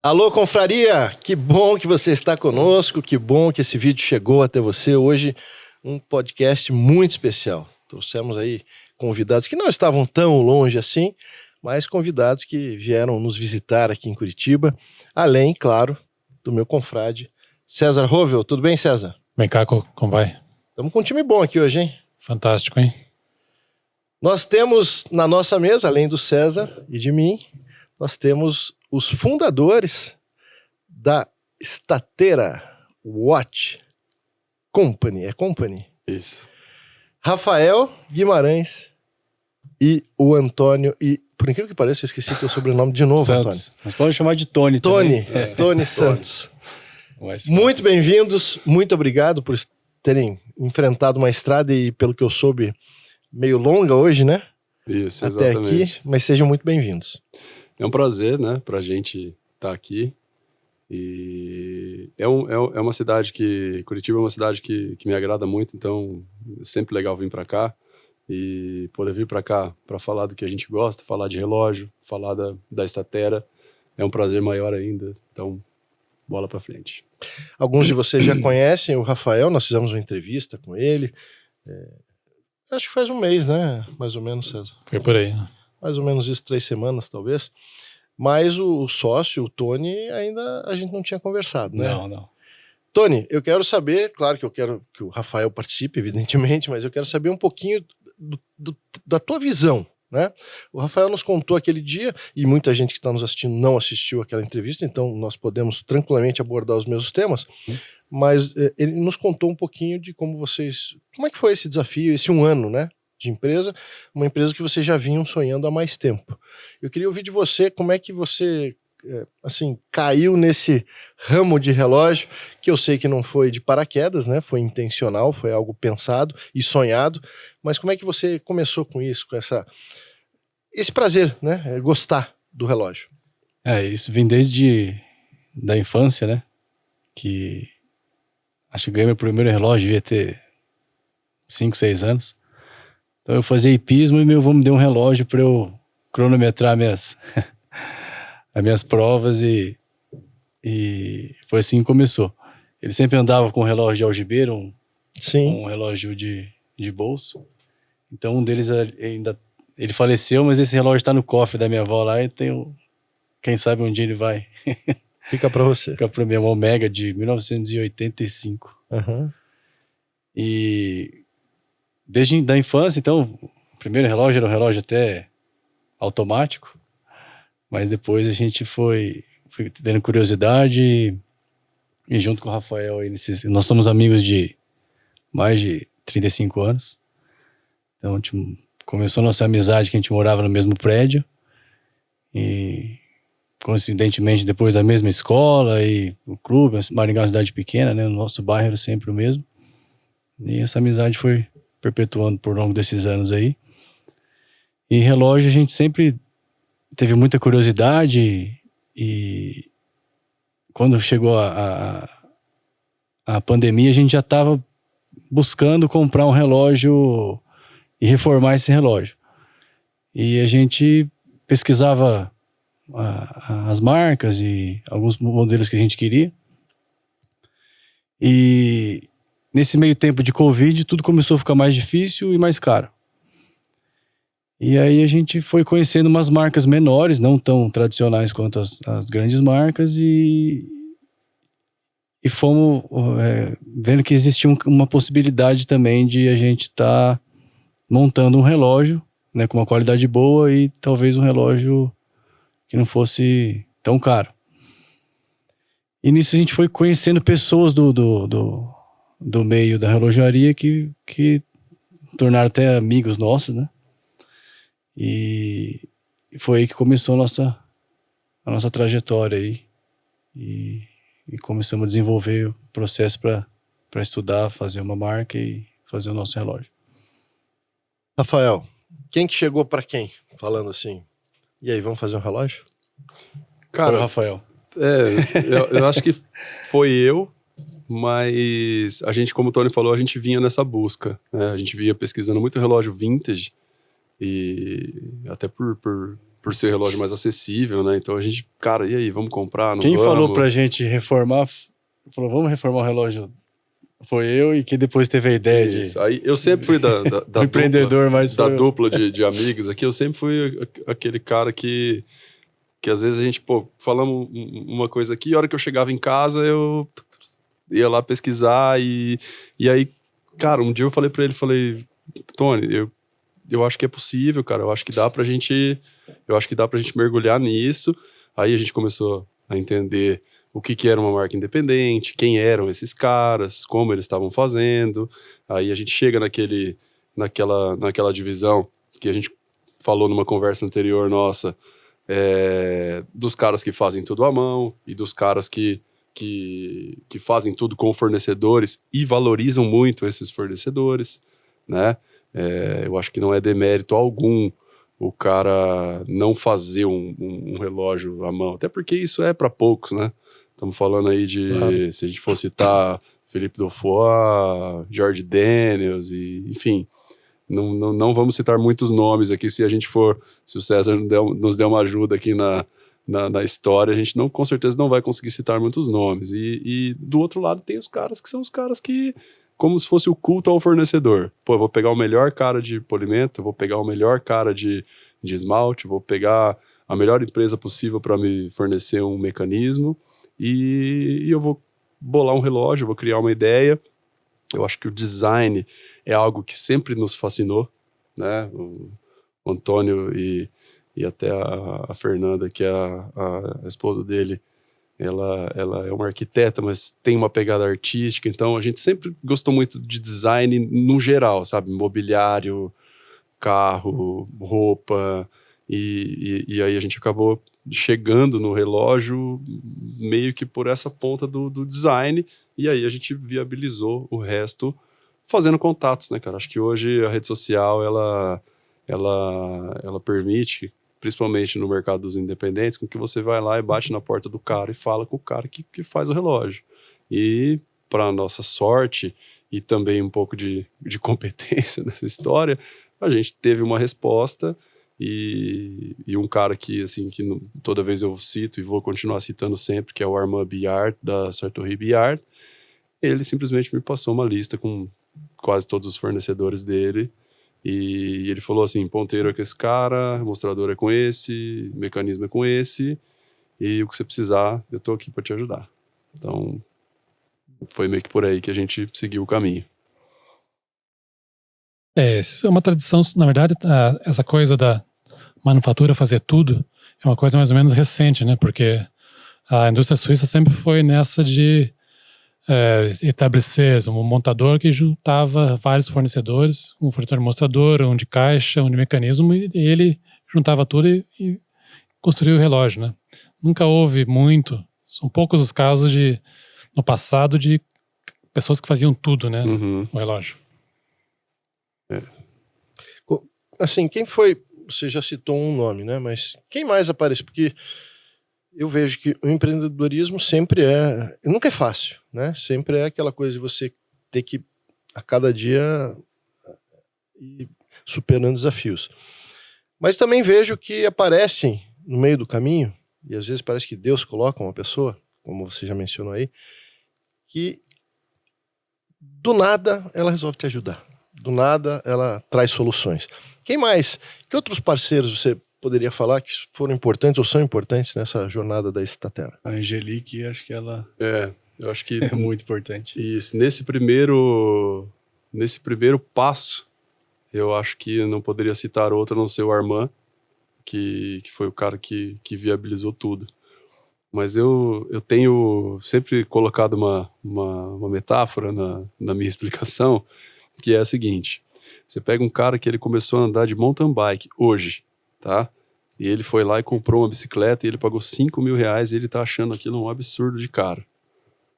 Alô, confraria! Que bom que você está conosco, que bom que esse vídeo chegou até você. Hoje, um podcast muito especial. Trouxemos aí convidados que não estavam tão longe assim, mas convidados que vieram nos visitar aqui em Curitiba, além, claro, do meu confrade, César Rovel. Tudo bem, César? Vem cá, como vai? Estamos com um time bom aqui hoje, hein? Fantástico, hein? Nós temos na nossa mesa, além do César e de mim, nós temos os fundadores da Statera Watch Company. É Company? Isso. Rafael Guimarães e o Antônio. E, por incrível que pareça, eu esqueci teu sobrenome de novo, Santos. Antônio. Mas pode chamar de Tony também. Tony Santos. Mais Muito fácil. bem-vindos, muito obrigado por terem enfrentado uma estrada e, pelo que eu soube, meio longa hoje, né? Isso, Até exatamente. aqui, mas sejam muito bem-vindos. É um prazer, né, pra gente estar aqui. E é uma cidade Curitiba é uma cidade que me agrada muito, então é sempre legal vir pra cá e poder vir pra cá pra falar do que a gente gosta, falar de relógio, falar da Statera, é um prazer maior ainda, então bola pra frente. Alguns de vocês já conhecem o Rafael, nós fizemos uma entrevista com ele. Acho que faz um mês, né? Mais ou menos, César. Foi por aí, né? Mais ou menos isso, 3 semanas, talvez. Mas o sócio, o Tony, ainda a gente não tinha conversado, né? Não. Tony, eu quero saber, claro que eu quero que o Rafael participe, evidentemente, mas eu quero saber um pouquinho da tua visão, né? O Rafael nos contou aquele dia, e muita gente que está nos assistindo não assistiu aquela entrevista, então nós podemos tranquilamente abordar os mesmos temas, mas ele nos contou um pouquinho de como é que foi esse desafio, esse 1 ano, né? De empresa, uma empresa que vocês já vinham sonhando há mais tempo. Eu queria ouvir de você como é que você assim, caiu nesse ramo de relógio, que eu sei que não foi de paraquedas, né? Foi intencional, foi algo pensado e sonhado, mas como é que você começou com isso, com esse prazer, né? Gostar do relógio? Isso vem desde da infância, né? Que acho que ganhei meu primeiro relógio, devia ter 5, 6 anos. Então eu fazia hipismo e meu avô me deu um relógio para eu cronometrar as minhas provas e foi assim que começou. Ele sempre andava com um relógio de algibeira, um relógio de bolso. Então um deles ele faleceu, mas esse relógio está no cofre da minha avó lá e quem sabe onde ele vai. Fica para você. Fica para mim, um Omega de 1985. Uhum. E desde da infância, então, o primeiro relógio era um relógio até automático, mas depois a gente foi tendo curiosidade e junto com o Rafael, nós somos amigos de mais de 35 anos, então a gente começou a nossa amizade que a gente morava no mesmo prédio e coincidentemente depois da mesma escola e o clube, Maringá é uma cidade pequena, né, o nosso bairro era sempre o mesmo, e essa amizade foi perpetuando por longo desses anos aí. E relógio a gente sempre teve muita curiosidade e quando chegou a pandemia a gente já estava buscando comprar um relógio e reformar esse relógio. E a gente pesquisava as marcas e alguns modelos que a gente queria. E nesse meio tempo de Covid, tudo começou a ficar mais difícil e mais caro. E aí a gente foi conhecendo umas marcas menores, não tão tradicionais quanto as grandes marcas, e fomos vendo que existia uma possibilidade também de a gente estar montando um relógio, né, com uma qualidade boa e talvez um relógio que não fosse tão caro. E nisso a gente foi conhecendo pessoas do meio da relojaria que tornaram até amigos nossos, né? E foi aí que começou a nossa trajetória aí. E começamos a desenvolver o processo para estudar, fazer uma marca e fazer o nosso relógio. Rafael, quem que chegou para quem? Falando assim, e aí, vamos fazer um relógio? Cara, foi o Rafael. Eu acho que foi eu, mas a gente, como o Tony falou, a gente vinha nessa busca, né? A gente vinha pesquisando muito relógio vintage e até por por ser relógio mais acessível, né? Então a gente, cara, e aí, vamos comprar? Não Quem vamos? falou pra gente reformar, falou, vamos reformar o relógio, foi eu, e que depois teve a ideia Isso. Aí eu sempre fui da empreendedor, mas da foi eu. dupla de amigos aqui, eu sempre fui aquele cara que às vezes a gente, pô, falamos uma coisa aqui, a hora que eu chegava em casa, eu ia lá pesquisar e aí, cara, um dia eu falei pra ele, falei, Tony, eu acho que é possível, cara, eu acho que dá pra gente mergulhar nisso. Aí a gente começou a entender o que era uma marca independente, quem eram esses caras, como eles estavam fazendo. Aí a gente chega naquela divisão que a gente falou numa conversa anterior nossa, dos caras que fazem tudo à mão e dos caras que fazem tudo com fornecedores e valorizam muito esses fornecedores, né? Eu acho que não é demérito algum o cara não fazer um relógio à mão, até porque isso é para poucos, né? Estamos falando aí de, Claro. se a gente for citar Philippe Dufour, George Daniels, e, enfim, não vamos citar muitos nomes aqui, se o César nos der uma ajuda aqui na história, a gente com certeza não vai conseguir citar muitos nomes. E do outro lado tem os caras que são os caras que, como se fosse o culto ao fornecedor. Pô, eu vou pegar o melhor cara de polimento, eu vou pegar o melhor cara de esmalte, eu vou pegar a melhor empresa possível para me fornecer um mecanismo e eu vou bolar um relógio, eu vou criar uma ideia. Eu acho que o design é algo que sempre nos fascinou, né? O Antônio e até a Fernanda, que é a esposa dele, ela é uma arquiteta, mas tem uma pegada artística, então a gente sempre gostou muito de design no geral, sabe? Mobiliário, carro, roupa, e aí a gente acabou chegando no relógio meio que por essa ponta do design, e aí a gente viabilizou o resto fazendo contatos, né, cara? Acho que hoje a rede social, ela permite, principalmente no mercado dos independentes, com que você vai lá e bate na porta do cara e fala com o cara que faz o relógio. E, para nossa sorte, e também um pouco de competência nessa história, a gente teve uma resposta e um cara que, assim, toda vez eu cito e vou continuar citando sempre, que é o Armand Biard, da Sartori Biard. Ele simplesmente me passou uma lista com quase todos os fornecedores dele e ele falou assim, ponteiro é com esse cara, mostrador é com esse, mecanismo é com esse, e o que você precisar, eu tô aqui para te ajudar. Então, foi meio que por aí que a gente seguiu o caminho. Isso é uma tradição, na verdade, essa coisa da manufatura fazer tudo é uma coisa mais ou menos recente, né? Porque a indústria suíça sempre foi nessa de estabelecer um montador que juntava vários fornecedores, um fornecedor de mostrador, um de caixa, um de mecanismo, e ele juntava tudo e construía o relógio, né? Nunca houve são poucos os casos no passado de pessoas que faziam tudo, né? Uhum. No relógio. Assim, quem foi, você já citou um nome, né? Mas quem mais aparece? Porque eu vejo que o empreendedorismo nunca é fácil, né? Sempre é aquela coisa de você ter que, a cada dia, ir superando desafios. Mas também vejo que aparecem no meio do caminho, e às vezes parece que Deus coloca uma pessoa, como você já mencionou aí, que do nada ela resolve te ajudar. Do nada ela traz soluções. Quem mais? Que outros parceiros você poderia falar que foram importantes ou são importantes nessa jornada da Statera? A Angelique, acho que ela Eu acho que é muito importante. isso, nesse primeiro passo, eu acho que não poderia citar outro a não ser o Armand, que foi o cara que viabilizou tudo. Mas eu tenho sempre colocado uma metáfora na minha explicação, que é a seguinte: você pega um cara que ele começou a andar de mountain bike hoje, tá? E ele foi lá e comprou uma bicicleta e ele pagou 5 mil reais e ele tá achando aquilo um absurdo de caro.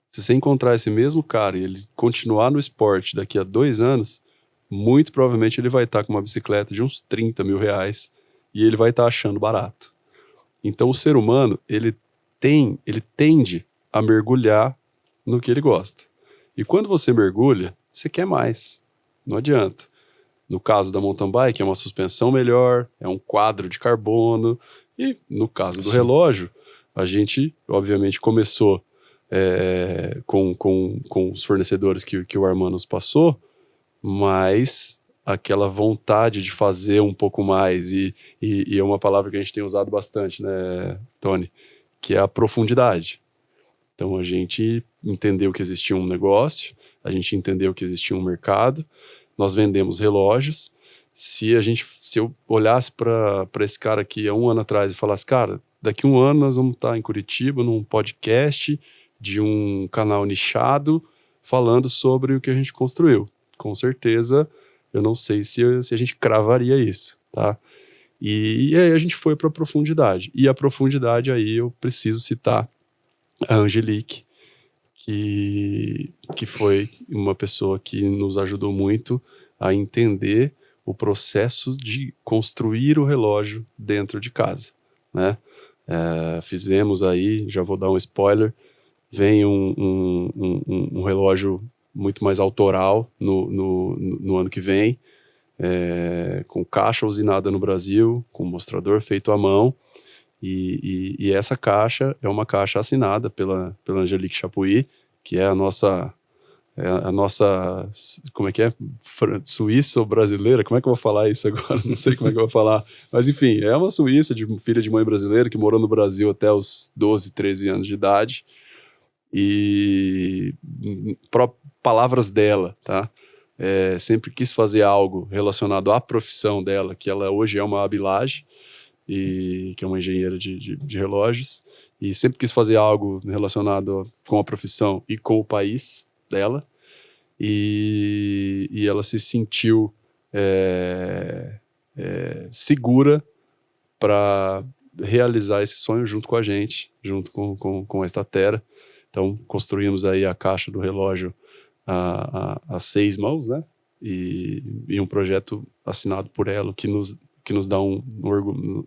Se você encontrar esse mesmo cara e ele continuar no esporte daqui a 2 anos, muito provavelmente ele vai estar com uma bicicleta de uns 30 mil reais e ele vai estar achando barato. Então o ser humano, ele tende a mergulhar no que ele gosta. E quando você mergulha, você quer mais. Não adianta. No caso da mountain bike, é uma suspensão melhor, é um quadro de carbono. E no caso do relógio, a gente, obviamente, começou com os fornecedores que o Arman nos passou, mas aquela vontade de fazer um pouco mais, e é uma palavra que a gente tem usado bastante, né, Tony, que é a profundidade. Então a gente entendeu que existia um negócio, a gente entendeu que existia um mercado, nós vendemos relógios. Se eu olhasse para esse cara aqui há um ano atrás e falasse, cara, daqui a um ano nós vamos estar em Curitiba num podcast de um canal nichado falando sobre o que a gente construiu, com certeza eu não sei se a gente cravaria isso, tá? E aí a gente foi para a profundidade. E a profundidade aí eu preciso citar a Angelique, que foi uma pessoa que nos ajudou muito a entender o processo de construir o relógio dentro de casa, né? Fizemos aí, já vou dar um spoiler, vem um relógio muito mais autoral no ano que vem, com caixa usinada no Brasil, com mostrador feito à mão, e essa caixa é uma caixa assinada pela Angelique Chapuis, que é a nossa, como é que é? Suíça ou brasileira? Como é que eu vou falar isso agora? Não sei como é que eu vou falar. Mas enfim, é uma suíça, filha de mãe brasileira, que morou no Brasil até os 12, 13 anos de idade. E palavras dela, tá? Sempre quis fazer algo relacionado à profissão dela, que ela hoje é uma Abilage, que é uma engenheira de relógios, e sempre quis fazer algo relacionado com a profissão e com o país dela, e ela se sentiu segura para realizar esse sonho junto com a gente, junto com a Statera. Então, construímos aí a caixa do relógio a 6 mãos, né? E um projeto assinado por ela que nos dá um orgulho,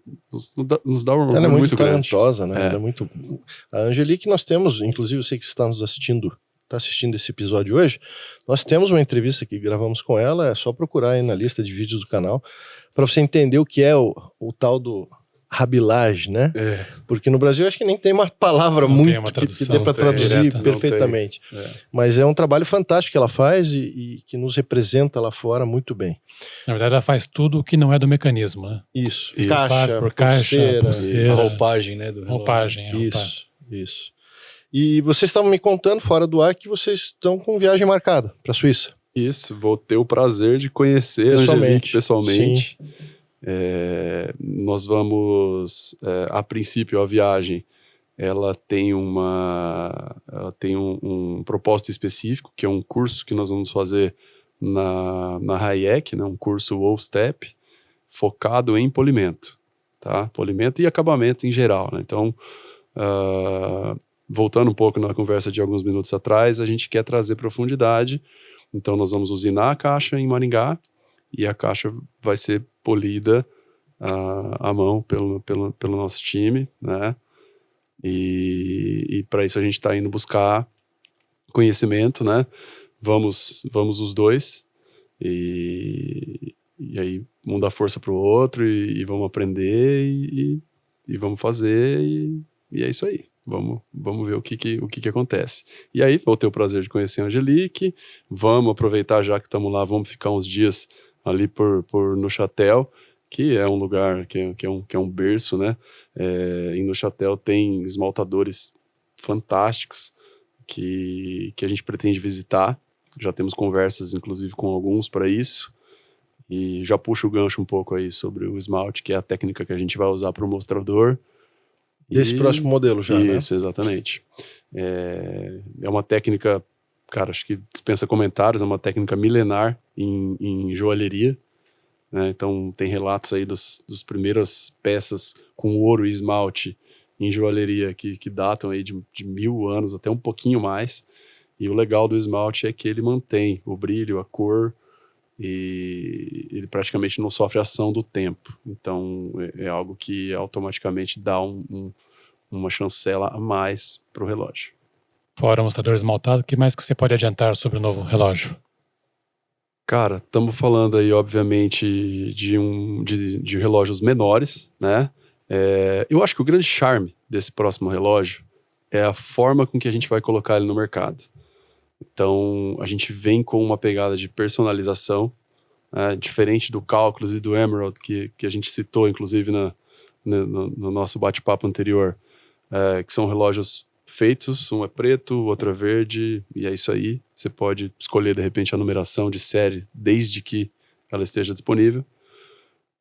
nos dá um orgulho ela é muito grande. talentosa, né? Ela é muito... A Angelique, nós temos, inclusive eu sei que você está nos assistindo, está assistindo esse episódio hoje, nós temos uma entrevista que gravamos com ela, é só procurar aí na lista de vídeos do canal, para você entender o que é o tal do Rabilage, né? Porque no Brasil acho que nem tem uma palavra não muito uma que dê para traduzir direta, perfeitamente. Mas é um trabalho fantástico que ela faz e que nos representa lá fora muito bem. Na verdade, ela faz tudo o que não é do mecanismo, né? Isso. Caixa, por caixa, pulseira. A roupagem, né? Do roupagem. Isso. E vocês estavam me contando fora do ar que vocês estão com viagem marcada para a Suíça. Isso, vou ter o prazer de conhecer a Angelique pessoalmente. Sim. Nós vamos, a princípio, a viagem, ela tem um propósito específico, que é um curso que nós vamos fazer na Hayek, né, um curso All-Step, focado em polimento, tá? Polimento e acabamento em geral, né? Então, voltando um pouco na conversa de alguns minutos atrás, a gente quer trazer profundidade, então nós vamos usinar a caixa em Maringá, e a caixa vai ser polida à mão pelo nosso time, né? E para isso a gente está indo buscar conhecimento, né? Vamos os dois, e aí um dá força para o outro, e vamos aprender, e vamos fazer, e é isso aí. Vamos ver o que acontece. E aí vou ter o prazer de conhecer a Angelique, vamos aproveitar já que estamos lá, vamos ficar uns dias ali por Neuchâtel, que é um lugar que é um berço, né? Em Neuchâtel tem esmaltadores fantásticos que a gente pretende visitar. Já temos conversas, inclusive, com alguns para isso. E já puxo o gancho um pouco aí sobre o esmalte, que é a técnica que a gente vai usar para o mostrador. Desse próximo modelo já, né? Isso, exatamente. É uma técnica, cara, acho que dispensa comentários, é uma técnica milenar em joalheria, né? Então tem relatos aí das primeiras peças com ouro e esmalte em joalheria que datam aí de 1000 anos, até um pouquinho mais. E o legal do esmalte é que ele mantém o brilho, a cor, e ele praticamente não sofre ação do tempo. Então é algo que automaticamente dá uma chancela a mais para o relógio. Fora o mostrador esmaltado, o que mais que você pode adiantar sobre o novo relógio? Cara, estamos falando aí, obviamente, de relógios menores, né? Eu acho que o grande charme desse próximo relógio é a forma com que a gente vai colocar ele no mercado. Então, a gente vem com uma pegada de personalização, diferente do Calculus e do Emerald, que a gente citou, inclusive, no nosso bate-papo anterior, que são relógios feitos, um é preto, o outro é verde, e é isso aí. Você pode escolher, de repente, a numeração de série, desde que ela esteja disponível.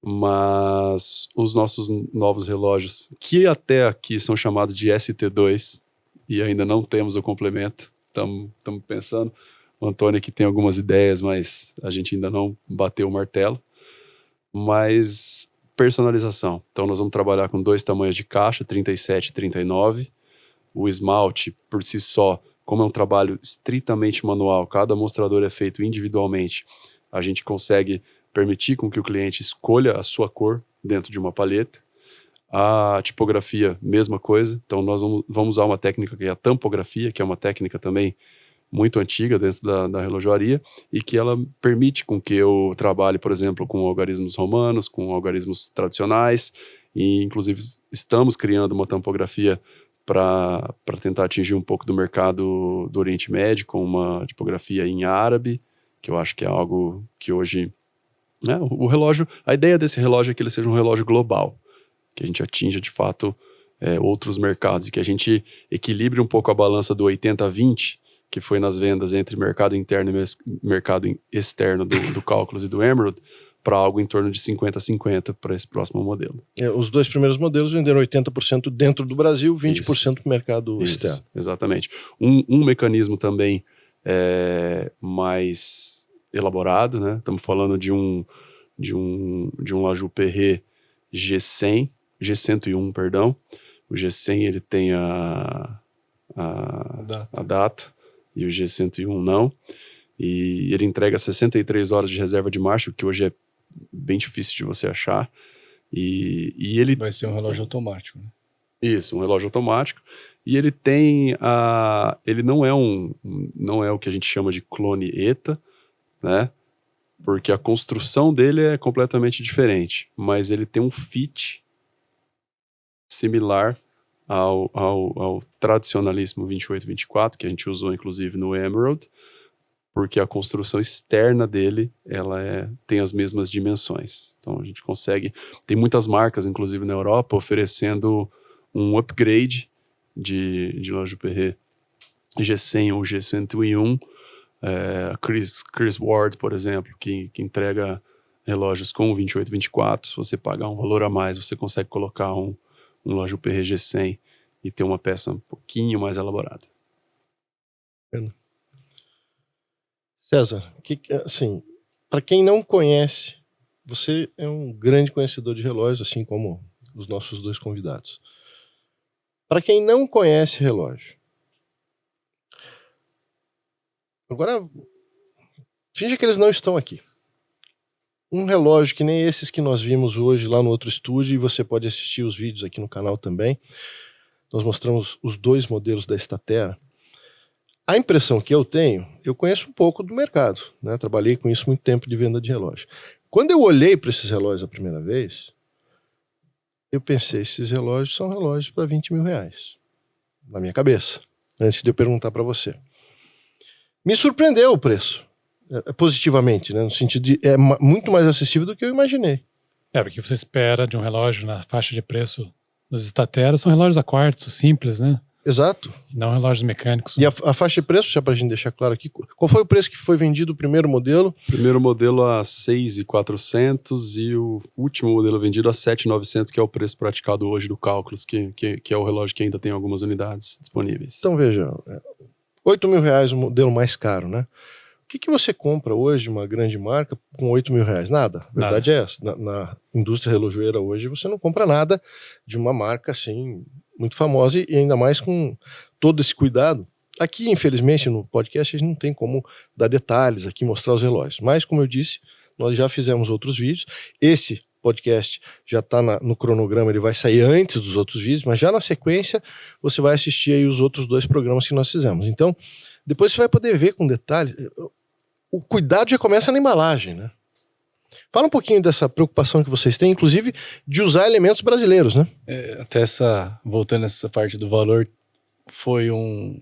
Mas os nossos novos relógios, que até aqui são chamados de ST2, e ainda não temos o complemento, estamos pensando. O Antônio aqui tem algumas ideias, mas a gente ainda não bateu o martelo. Mas personalização. Então nós vamos trabalhar com 2 tamanhos de caixa, 37 e 39. O esmalte, por si só, como é um trabalho estritamente manual, cada mostrador é feito individualmente, a gente consegue permitir com que o cliente escolha a sua cor dentro de uma palheta. A tipografia, mesma coisa. Então nós vamos usar uma técnica que é a tampografia, que é uma técnica também muito antiga dentro da relojoaria, e que ela permite com que eu trabalhe, por exemplo, com algarismos romanos, com algarismos tradicionais, e inclusive estamos criando uma tampografia para tentar atingir um pouco do mercado do Oriente Médio, com uma tipografia em árabe, que eu acho que é algo que hoje, né, o relógio, a ideia desse relógio é que ele seja um relógio global, que a gente atinja de fato outros mercados, e que a gente equilibre um pouco a balança do 80-20, que foi nas vendas entre mercado interno e mercado externo do Calculus e do Emerald, para algo em torno de 50-50 para esse próximo modelo. Os 2 primeiros modelos venderam 80% dentro do Brasil, 20% para o mercado externo. Exatamente. Um mecanismo também mais elaborado, né? Estamos falando de um Lajou Perret G101, perdão. O G100 ele tem a data, e o G101 não. E ele entrega 63 horas de reserva de marcha, o que hoje é bem difícil de você achar. E ele vai ser um relógio automático, né? Isso, um relógio automático. E ele tem ele não é o que a gente chama de clone ETA, né? Porque a construção dele é completamente diferente, mas ele tem um fit similar ao tradicionalíssimo 28-24, que a gente usou inclusive no Emerald, porque a construção externa dele tem as mesmas dimensões. Então a gente consegue, tem muitas marcas, inclusive na Europa, oferecendo um upgrade de Lajou Perret G100 ou G101, Chris Ward, por exemplo, que entrega relógios com 28-24, se você pagar um valor a mais, você consegue colocar um Lajou Perret G100 e ter uma peça um pouquinho mais elaborada. César, assim, para quem não conhece, você é um grande conhecedor de relógios, assim como os nossos 2 convidados. Para quem não conhece relógio, agora finge que eles não estão aqui. Um relógio que nem esses que nós vimos hoje lá no outro estúdio, e você pode assistir os vídeos aqui no canal também. Nós mostramos os 2 modelos da Statera. A impressão que eu tenho, eu conheço um pouco do mercado, né? Trabalhei com isso muito tempo de venda de relógio. Quando eu olhei para esses relógios a primeira vez, eu pensei, esses relógios são relógios para 20 mil reais, na minha cabeça, antes de eu perguntar para você. Me surpreendeu o preço, positivamente, né? No sentido de muito mais acessível do que eu imaginei. Porque você espera de um relógio na faixa de preço dos Statera, são relógios a quartzo, simples, né? Exato. Não relógios mecânicos. E a faixa de preço, já para a gente deixar claro aqui, qual foi o preço que foi vendido o primeiro modelo? Primeiro modelo a 6.400 e o último modelo vendido a 7.900, que é o preço praticado hoje do Calculus, que é o relógio que ainda tem algumas unidades disponíveis. Então veja, 8 mil reais o modelo mais caro, né? O que você compra hoje, uma grande marca, com 8 mil reais? Nada. A verdade é essa. Na indústria relojoeira hoje, você não compra nada de uma marca assim muito famosa, e ainda mais com todo esse cuidado. Aqui, infelizmente, no podcast, a gente não tem como dar detalhes aqui, mostrar os relógios. Mas, como eu disse, nós já fizemos outros vídeos. Esse podcast já está no cronograma, ele vai sair antes dos outros vídeos, mas já na sequência você vai assistir aí os outros 2 programas que nós fizemos. Então, depois você vai poder ver com detalhes. o cuidado já começa na embalagem, né? Fala um pouquinho dessa preocupação que vocês têm, inclusive, de usar elementos brasileiros, né? Até voltando nessa parte do valor, foi um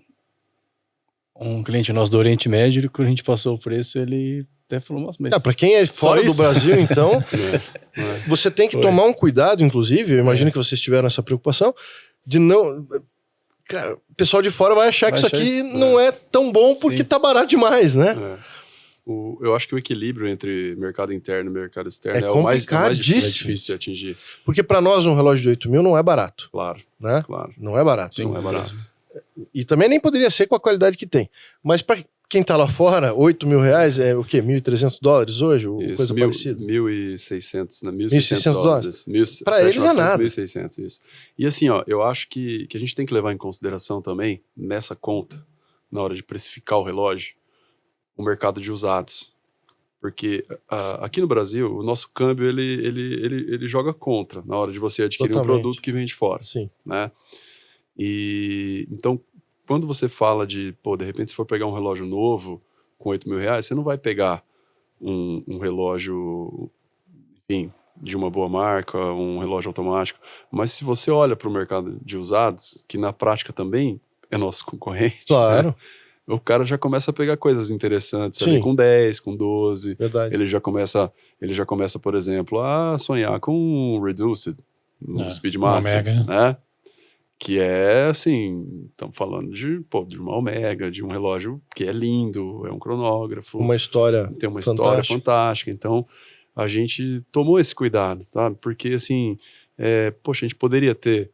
cliente nosso do Oriente Médio, e quando a gente passou o preço, ele até falou, nossa, mas... Para quem é fora do Brasil, então, você tem que tomar um cuidado, inclusive, eu imagino que vocês tiveram essa preocupação, de não... Cara, o pessoal de fora vai achar que isso aqui não é tão bom porque tá barato demais, né? Eu acho que o equilíbrio entre mercado interno e mercado externo é o mais difícil de atingir. Porque para nós um relógio de 8 mil não é barato. Claro, né? claro. Não é barato. Sim, não é barato. E também nem poderia ser com a qualidade que tem. Mas para quem tá lá fora, 8 mil reais é o quê? $1.300 hoje? Ou coisa parecida? 1.600, né? 1.600 dólares. Para eles é nada. 1.600, isso. E assim, ó, eu acho que a gente tem que levar em consideração também, nessa conta, na hora de precificar o relógio, o mercado de usados. Porque aqui no Brasil, o nosso câmbio, ele joga contra na hora de você adquirir um produto que vem de fora. Sim. Né? E então, quando você fala de, de repente, se for pegar um relógio novo com 8 mil reais, você não vai pegar um relógio, enfim, de uma boa marca, um relógio automático. Mas se você olha para o mercado de usados, que na prática também é nosso concorrente, claro. Né? O cara já começa a pegar coisas interessantes ali com 10, com 12. Verdade. Ele já começa, por exemplo, a sonhar com um Reduced, um Speedmaster, né? Que é, assim, estamos falando de uma Omega, de um relógio que é lindo, é um cronógrafo. Uma história tem uma história fantástica. Então, a gente tomou esse cuidado, sabe? Porque, assim, a gente poderia ter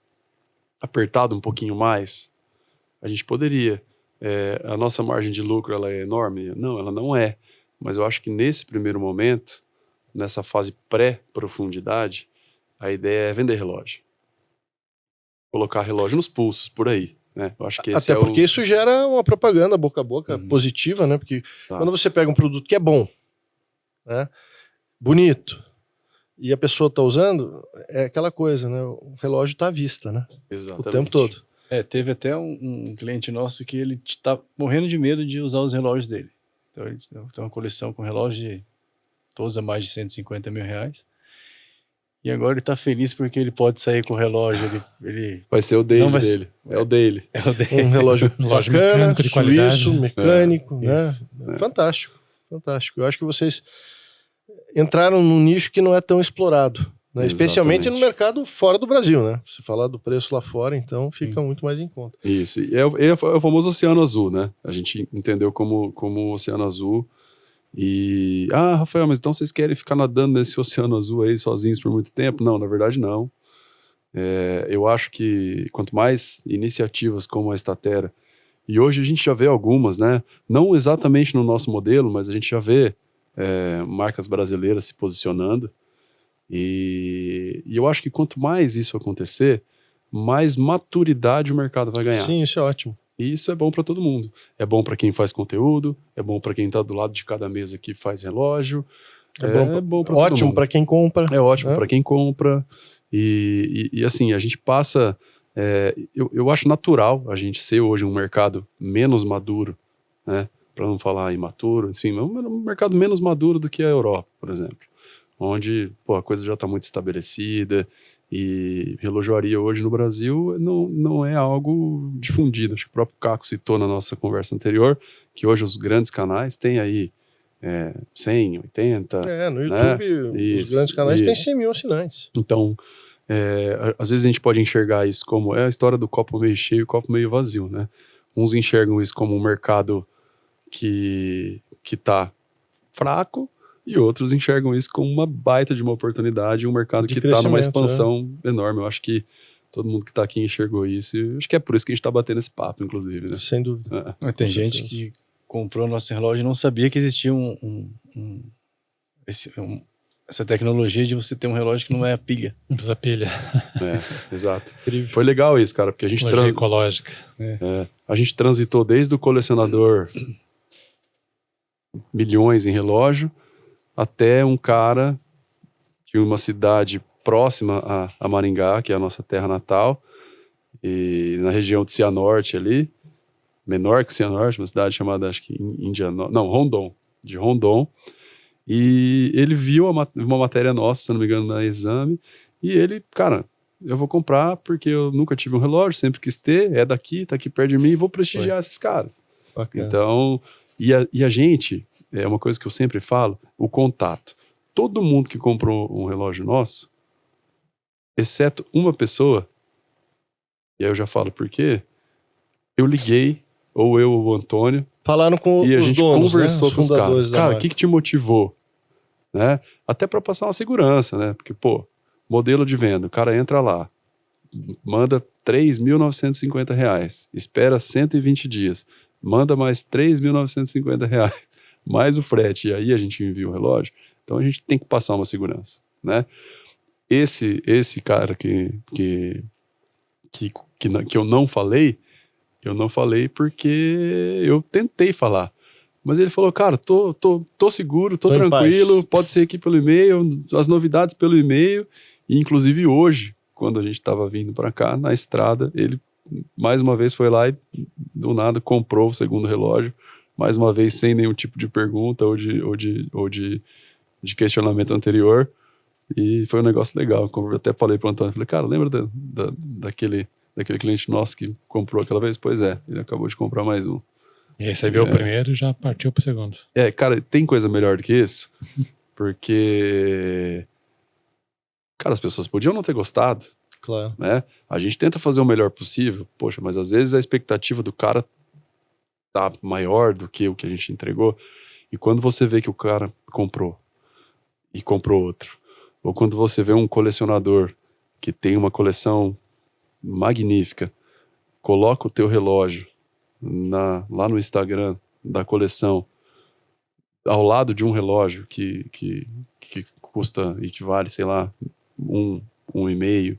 apertado um pouquinho mais. A gente poderia. A nossa margem de lucro, ela é enorme? Não, ela não é. Mas eu acho que nesse primeiro momento, nessa fase pré-profundidade, a ideia é vender relógio. Colocar relógio nos pulsos, por aí, né? Eu acho que esse porque isso gera uma propaganda boca a boca positiva, né? Porque quando você pega um produto que é bom, né? Bonito, e a pessoa tá usando, é aquela coisa, né? O relógio tá à vista, né? Exatamente. O tempo todo. Teve até um cliente nosso que ele tá morrendo de medo de usar os relógios dele. Então ele tem uma coleção com relógios todos a mais de 150 mil reais. E agora ele tá feliz porque ele pode sair com o relógio. Ele vai ser o daily dele. É o daily. Um relógio bacana, mecânico de qualidade. Suíço, mecânico, né? Fantástico, fantástico. Eu acho que vocês entraram num nicho que não é tão explorado, né? Especialmente no mercado fora do Brasil, né? Se falar do preço lá fora, então fica muito mais em conta. Isso. E é o famoso Oceano Azul, né? A gente entendeu como o Oceano Azul. E, Rafael, mas então vocês querem ficar nadando nesse oceano azul aí sozinhos por muito tempo? Não, na verdade não. Eu acho que quanto mais iniciativas como a Statera, e hoje a gente já vê algumas, né? Não exatamente no nosso modelo, mas a gente já vê marcas brasileiras se posicionando, e eu acho que quanto mais isso acontecer, mais maturidade o mercado vai ganhar. Sim, isso é ótimo. E isso é bom para todo mundo. É bom para quem faz conteúdo, é bom para quem está do lado de cada mesa que faz relógio. É bom para todo mundo. Ótimo para quem compra. É ótimo para quem compra. E assim, a gente passa... eu acho natural a gente ser hoje um mercado menos maduro, né? Para não falar imaturo, enfim, um mercado menos maduro do que a Europa, por exemplo. Onde a coisa já está muito estabelecida. E relojoaria hoje no Brasil não é algo difundido. Acho que o próprio Caco citou na nossa conversa anterior que hoje os grandes canais têm aí 100, 80. No YouTube, os grandes canais têm 100 mil assinantes. Então, às vezes a gente pode enxergar isso como a história do copo meio cheio e copo meio vazio, né? Uns enxergam isso como um mercado que está fraco, e outros enxergam isso como uma baita de uma oportunidade, um mercado que está numa expansão enorme. Eu acho que todo mundo que está aqui enxergou isso, e acho que é por isso que a gente está batendo esse papo, inclusive, né? Sem dúvida. Tem gente que comprou nosso relógio e não sabia que existia essa tecnologia de você ter um relógio que não é a pilha. Não precisa pilha. Exato. Foi legal isso, cara, porque a gente... ecológica. A gente transitou desde o colecionador milhões em relógio, até um cara de uma cidade próxima a Maringá, que é a nossa terra natal, e na região de Cianorte ali, menor que Cianorte, uma cidade chamada, acho que Rondon. de Rondon, e ele viu uma matéria nossa, se não me engano, na Exame, e ele, cara, eu vou comprar porque eu nunca tive um relógio, sempre quis ter, é daqui, tá aqui perto de mim, e vou prestigiar esses caras. Bacana. Então, e a gente, é uma coisa que eu sempre falo, o contato. Todo mundo que comprou um relógio nosso, exceto uma pessoa, e aí eu já falo por quê, eu liguei, ou eu ou o Antônio, Falaram com e a os gente donos, conversou né? Os com os caras. fundadores da Cara, o marca. que te motivou? Né? Até para passar uma segurança, né? Porque, pô, modelo de venda, o cara entra lá, manda R$3.950, espera 120 dias, manda mais R$3.950, mais o frete, e aí a gente envia o relógio. Então a gente tem que passar uma segurança, né? Esse cara que eu não falei porque eu tentei falar. Mas ele falou, cara, tô seguro, tô Tô em tranquilo, paz. pode ser aqui pelo e-mail, as novidades pelo e-mail. E inclusive hoje, quando a gente estava vindo para cá, na estrada, ele mais uma vez foi lá e do nada comprou o segundo relógio, mais uma vez sem nenhum tipo de pergunta ou de questionamento anterior. E foi um negócio legal. Eu até falei pro Antônio, falei, cara, lembra daquele cliente nosso que comprou aquela vez? Pois é, ele acabou de comprar mais um. E recebeu o primeiro e já partiu pro segundo. Cara, tem coisa melhor do que isso? Porque, cara, as pessoas podiam não ter gostado, Claro. né? A gente tenta fazer o melhor possível, poxa, mas às vezes a expectativa do cara tá maior do que o que a gente entregou. E quando você vê que o cara comprou e comprou outro, ou quando você vê um colecionador que tem uma coleção magnífica, coloca o teu relógio lá no Instagram da coleção ao lado de um relógio que custa, equivale, sei lá, 1,5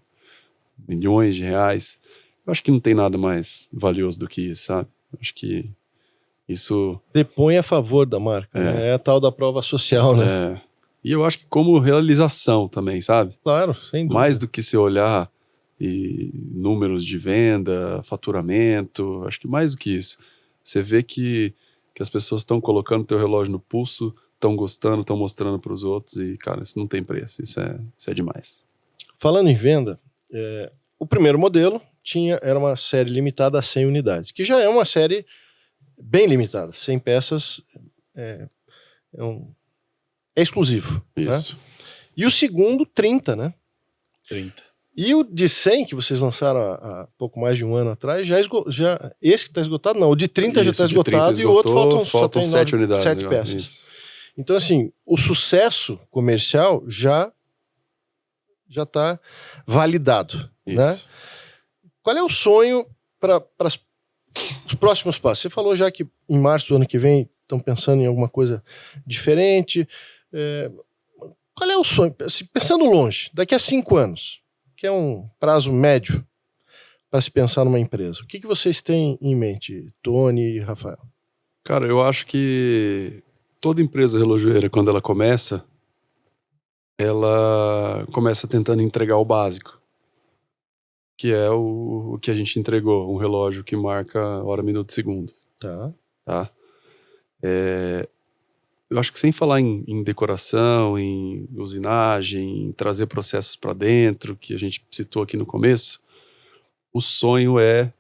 milhões de reais, eu acho que não tem nada mais valioso do que isso, sabe? Eu acho que isso... Depõe a favor da marca, né? É a tal da prova social, né? E eu acho que como realização também, sabe? Claro, sem dúvida. Mais do que se olhar e números de venda, faturamento, acho que mais do que isso. Você vê que as pessoas estão colocando o teu relógio no pulso, estão gostando, estão mostrando para os outros e, cara, isso não tem preço, isso é demais. Falando em venda, o primeiro modelo era uma série limitada a 100 unidades, que já é uma série bem limitada, 100 peças é exclusivo. Isso. Né? E o segundo, 30, né? 30. E o de 100, que vocês lançaram há pouco mais de um ano atrás, esse que está esgotado, não, o de 30 já está esgotado e o outro faltam 7 unidades. 7 peças. Isso. Então, assim, o sucesso comercial já está validado. Isso. Né? Qual é o sonho para os próximos passos? Você falou já que em março do ano que vem estão pensando em alguma coisa diferente. Qual é o sonho? Pensando longe, daqui a 5 anos, que é um prazo médio para se pensar numa empresa. O que vocês têm em mente, Tony e Rafael? Cara, eu acho que toda empresa relojoeira, quando ela começa tentando entregar o básico, que é o que a gente entregou, um relógio que marca hora, minuto e segundo. Tá? Eu acho que sem falar em decoração, em usinagem, em trazer processos para dentro, que a gente citou aqui no começo, o sonho é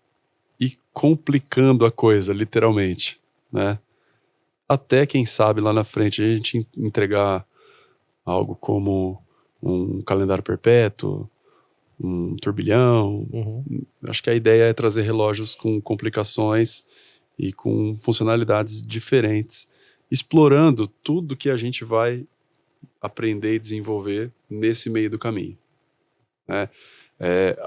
ir complicando a coisa, literalmente, né? Até, quem sabe, lá na frente a gente entregar algo como um calendário perpétuo, um turbilhão. Acho que a ideia é trazer relógios com complicações e com funcionalidades diferentes, explorando tudo que a gente vai aprender e desenvolver nesse meio do caminho. Né?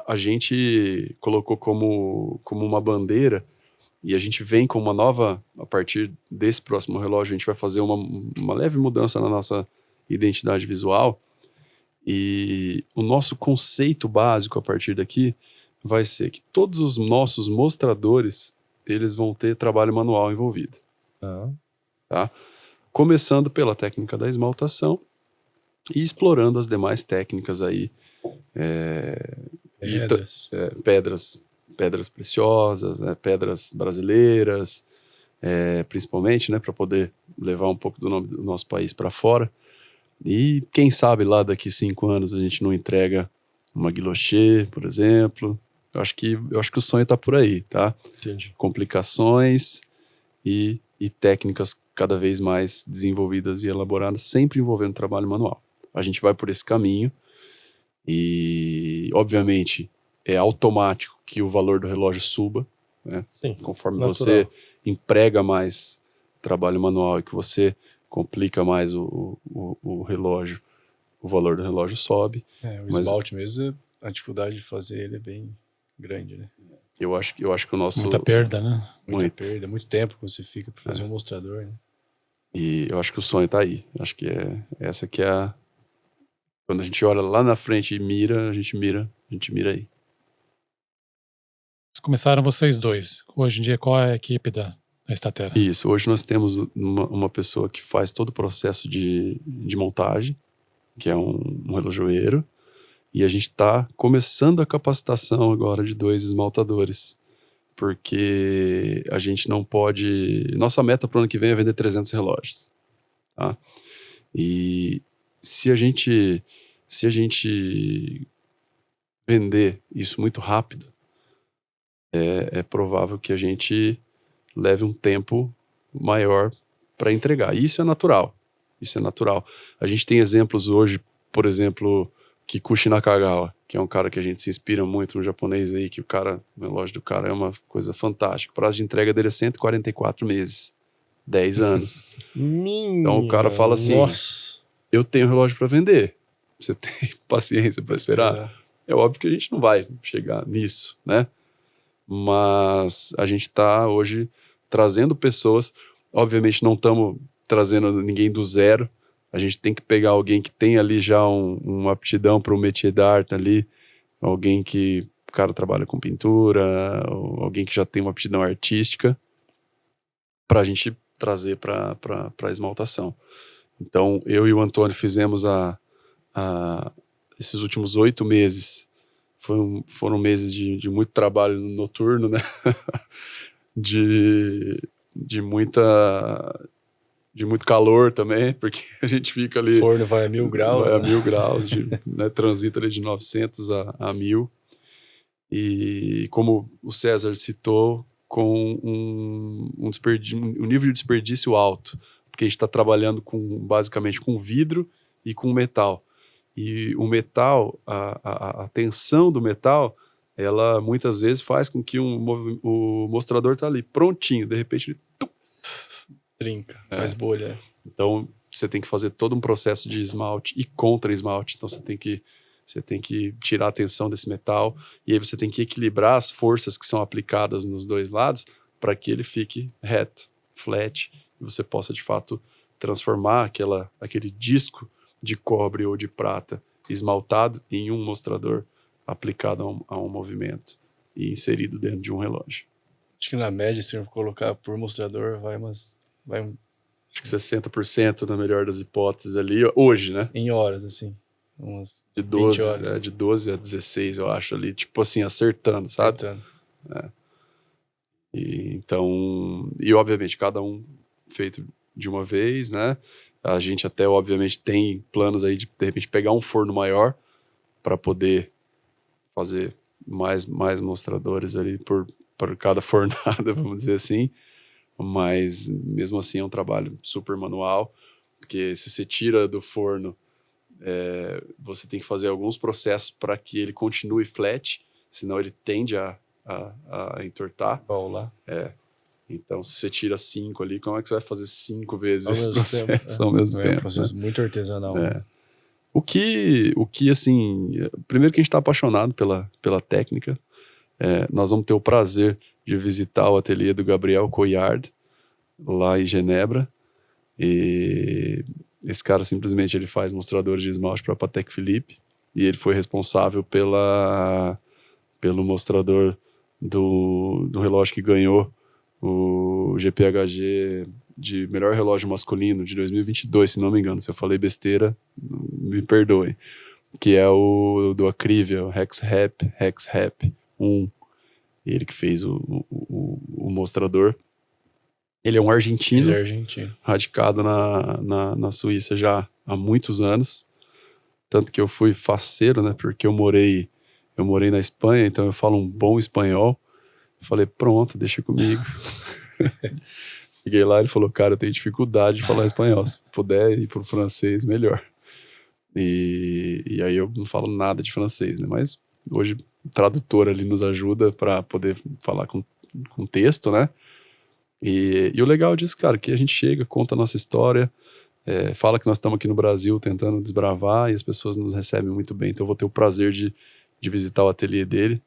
A gente colocou como uma bandeira, e a gente vem com uma nova, a partir desse próximo relógio, a gente vai fazer uma leve mudança na nossa identidade visual, e o nosso conceito básico a partir daqui vai ser que todos os nossos mostradores, eles vão ter trabalho manual envolvido. Tá? Começando pela técnica da esmaltação e explorando as demais técnicas aí, pedras preciosas, pedras brasileiras, principalmente, né, para poder levar um pouco do nome do nosso país para fora. E quem sabe lá daqui 5 anos a gente não entrega uma Guilloché, por exemplo. Eu acho que o sonho está por aí, tá? Entendi. Complicações e técnicas cada vez mais desenvolvidas e elaboradas, sempre envolvendo trabalho manual. A gente vai por esse caminho e, obviamente, é automático que o valor do relógio suba, né? Sim, conforme natural. você emprega mais trabalho manual e que você complica mais o relógio, o valor do relógio sobe. O Mas- esmalte mesmo, a dificuldade de fazer ele é bem grande, né? Eu acho que o nosso... Muita perda, né? Muita Muito. perda, muito tempo que você fica para fazer um mostrador, né? E eu acho que o sonho tá aí. Acho que essa que é a... Quando a gente olha lá na frente e mira, a gente mira aí. Começaram vocês dois. Hoje em dia, qual é a equipe da Statera? Isso, hoje nós temos uma pessoa que faz todo o processo de montagem, que é um relojoeiro, e a gente está começando a capacitação agora de 2 esmaltadores, porque a gente não pode... Nossa meta para o ano que vem é vender 300 relógios, tá? E se a gente vender isso muito rápido, é provável que a gente leve um tempo maior para entregar. E isso é natural. A gente tem exemplos hoje, por exemplo, Kikuchi Nakagawa, que é um cara que a gente se inspira muito no japonês aí, que o relógio do cara é uma coisa fantástica. O prazo de entrega dele é 144 meses, 10 anos. Então o cara fala assim, Nossa. eu tenho relógio para vender. Você tem paciência para esperar? É óbvio que a gente não vai chegar nisso, né? Mas a gente está hoje trazendo pessoas, obviamente não estamos trazendo ninguém do zero, a gente tem que pegar alguém que tem ali já uma aptidão para o métier d'art ali, alguém que, o cara trabalha com pintura, ou alguém que já tem uma aptidão artística, para a gente trazer para a esmaltação. Então, eu e o Antônio fizemos esses últimos 8 meses, foram meses de muito trabalho noturno, né? de muito calor também, porque a gente fica ali... O forno vai a 1000 graus. Vai a né? 1000 graus, né, transita ali de 900 a 1000. E como o César citou, com um nível de desperdício alto, porque a gente está trabalhando basicamente com vidro e com metal. E o metal, a tensão do metal, ela muitas vezes faz com que o mostrador está ali prontinho, de repente ele Trinca, faz bolha. Então, você tem que fazer todo um processo de esmalte e contra-esmalte. Então, você tem que tirar a tensão desse metal e aí você tem que equilibrar as forças que são aplicadas nos dois lados para que ele fique reto, flat, e você possa, de fato, transformar aquele disco de cobre ou de prata esmaltado em um mostrador aplicado a um movimento e inserido dentro de um relógio. Acho que na média, se eu colocar por mostrador, vai Acho que 60% na melhor das hipóteses ali, hoje, né? em horas, assim. Umas De 20 horas. de 12 a 16, eu acho, ali, tipo assim, acertando, sabe? Acertando. E obviamente, cada um feito de uma vez, né? A gente até, obviamente, tem planos aí de repente, pegar um forno maior para poder fazer mais mostradores ali por cada fornada, vamos dizer assim. Mas, mesmo assim, é um trabalho super manual, porque se você tira do forno, você tem que fazer alguns processos para que ele continue flat, senão ele tende a entortar. Lá. Então, se você tira 5 ali, como é que você vai fazer 5 vezes Ao esse mesmo processo tempo, ao mesmo tempo? É um processo muito artesanal. né? O que, assim, primeiro que a gente está apaixonado pela técnica, nós vamos ter o prazer de visitar o ateliê do Gabriel Coyard, lá em Genebra, e esse cara simplesmente ele faz mostradores de esmalte para a Patek Philippe, e ele foi responsável pelo mostrador do relógio que ganhou o GPHG de melhor relógio masculino de 2022, se não me engano. Se eu falei besteira, me perdoem. Que é o do Acrivia, o Hex-Rap 1. Ele que fez o mostrador. Ele é um argentino, Ele é argentino. radicado na Suíça já há muitos anos. Tanto que eu fui faceiro, né? Porque eu morei na Espanha, então eu falo um bom espanhol. Falei, pronto, deixa comigo. Cheguei lá, ele falou, cara, eu tenho dificuldade de falar espanhol. Se puder ir pro francês, melhor. E aí eu não falo nada de francês, né? Mas hoje o tradutor ali nos ajuda para poder falar com texto, né? E o legal disso, cara, que a gente chega, conta a nossa história, fala que nós estamos aqui no Brasil tentando desbravar e as pessoas nos recebem muito bem. Então eu vou ter o prazer de visitar o ateliê dele.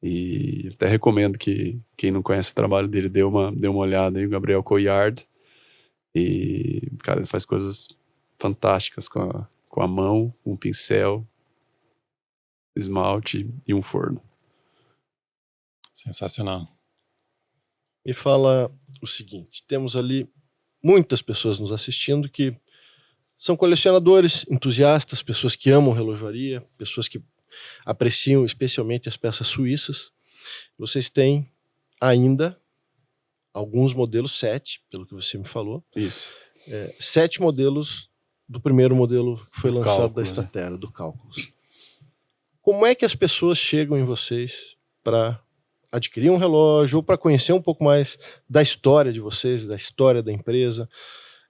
E até recomendo que quem não conhece o trabalho dele dê uma olhada aí, o Gabriel Coyard. E, cara, ele faz coisas fantásticas com a mão, um pincel, esmalte e um forno. Sensacional. Me fala o seguinte, temos ali muitas pessoas nos assistindo que são colecionadores, entusiastas, pessoas que amam relojoaria, pessoas que apreciam especialmente as peças suíças. Vocês têm ainda alguns modelos, 7, pelo que você me falou. Isso. 7 modelos do primeiro modelo que foi lançado da Cálculos, né? Statera, do Cálculos. Como é que as pessoas chegam em vocês para adquirir um relógio ou para conhecer um pouco mais da história de vocês, da história da empresa?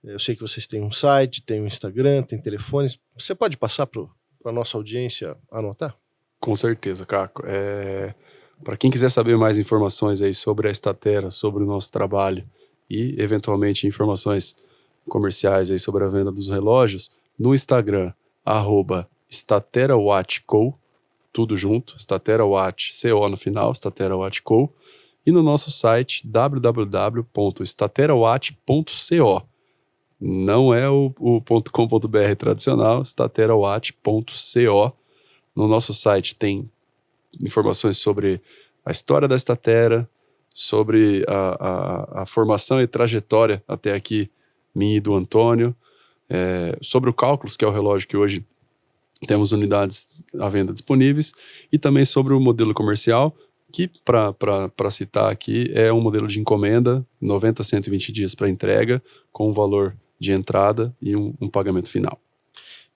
Eu sei que vocês têm um site, têm um Instagram, têm telefones. Você pode passar para a nossa audiência anotar? Com certeza, Caco. Para quem quiser saber mais informações aí sobre a Statera, sobre o nosso trabalho e, eventualmente, informações comerciais aí sobre a venda dos relógios, no Instagram, @StateraWatchCo, tudo junto, StateraWatch, CO no final, StateraWatchCo, e no nosso site, www.staterawatch.co. Não é o .com.br tradicional, staterawatch.co. No nosso site tem informações sobre a história da Statera, sobre a formação e trajetória até aqui, minha e do Antônio, sobre o Cálculos, que é o relógio que hoje temos unidades à venda disponíveis, e também sobre o modelo comercial, que, para citar aqui, é um modelo de encomenda, 90 a 120 dias para entrega, com um valor de entrada e um pagamento final.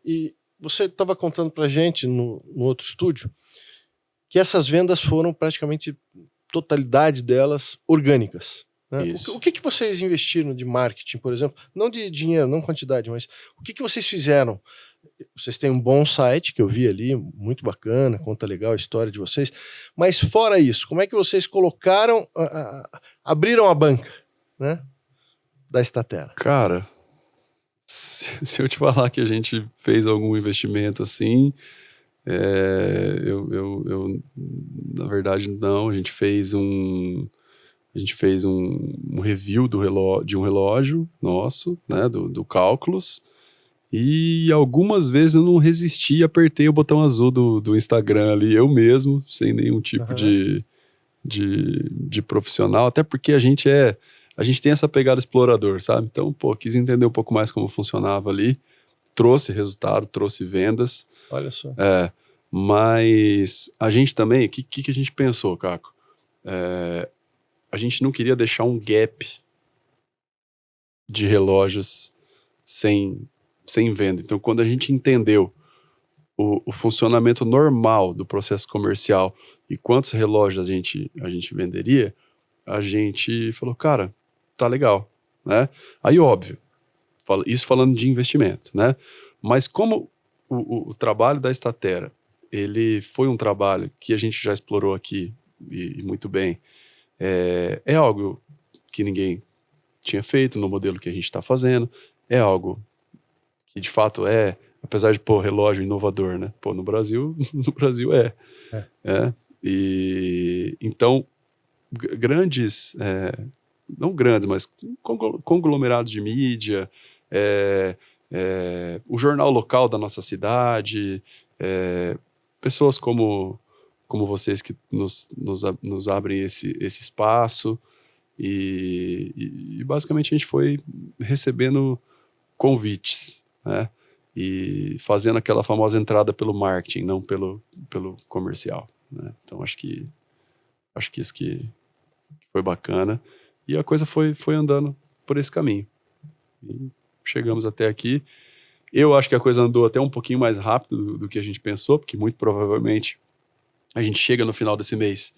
E você estava contando para a gente no outro estúdio que essas vendas foram praticamente totalidade delas orgânicas. Né? Isso. O que vocês investiram de marketing, por exemplo? Não de dinheiro, não quantidade, mas o que vocês fizeram? Vocês têm um bom site que eu vi ali, muito bacana, conta legal a história de vocês, mas fora isso, como é que vocês colocaram, abriram a banca, né, da Statera? Cara, se eu te falar que a gente fez algum investimento assim, eu na verdade não. A gente fez um review de um relógio nosso, né, do Cálculos, e algumas vezes eu não resisti e apertei o botão azul do Instagram ali, eu mesmo, sem nenhum tipo de profissional, até porque a gente tem essa pegada explorador, sabe? Então, quis entender um pouco mais como funcionava ali, trouxe resultado, trouxe vendas. Olha só. Mas a gente também, o que a gente pensou, Caco? A gente não queria deixar um gap de relógios sem venda. Então, quando a gente entendeu o funcionamento normal do processo comercial e quantos relógios a gente venderia, a gente falou, cara, tá legal, né? Aí, óbvio, isso falando de investimento, né? Mas como o trabalho da Statera, ele foi um trabalho que a gente já explorou aqui, e muito bem, é algo que ninguém tinha feito no modelo que a gente está fazendo, é algo que de fato apesar de relógio inovador, né? No Brasil E então grandes, não grandes, mas conglomerados de mídia, o jornal local da nossa cidade, pessoas como vocês que nos abrem esse espaço, e basicamente a gente foi recebendo convites, né? E fazendo aquela famosa entrada pelo marketing, não pelo comercial, né? Então acho que isso que foi bacana. E a coisa foi andando por esse caminho. E chegamos até aqui. Eu acho que a coisa andou até um pouquinho mais rápido do que a gente pensou, porque muito provavelmente a gente chega no final desse mês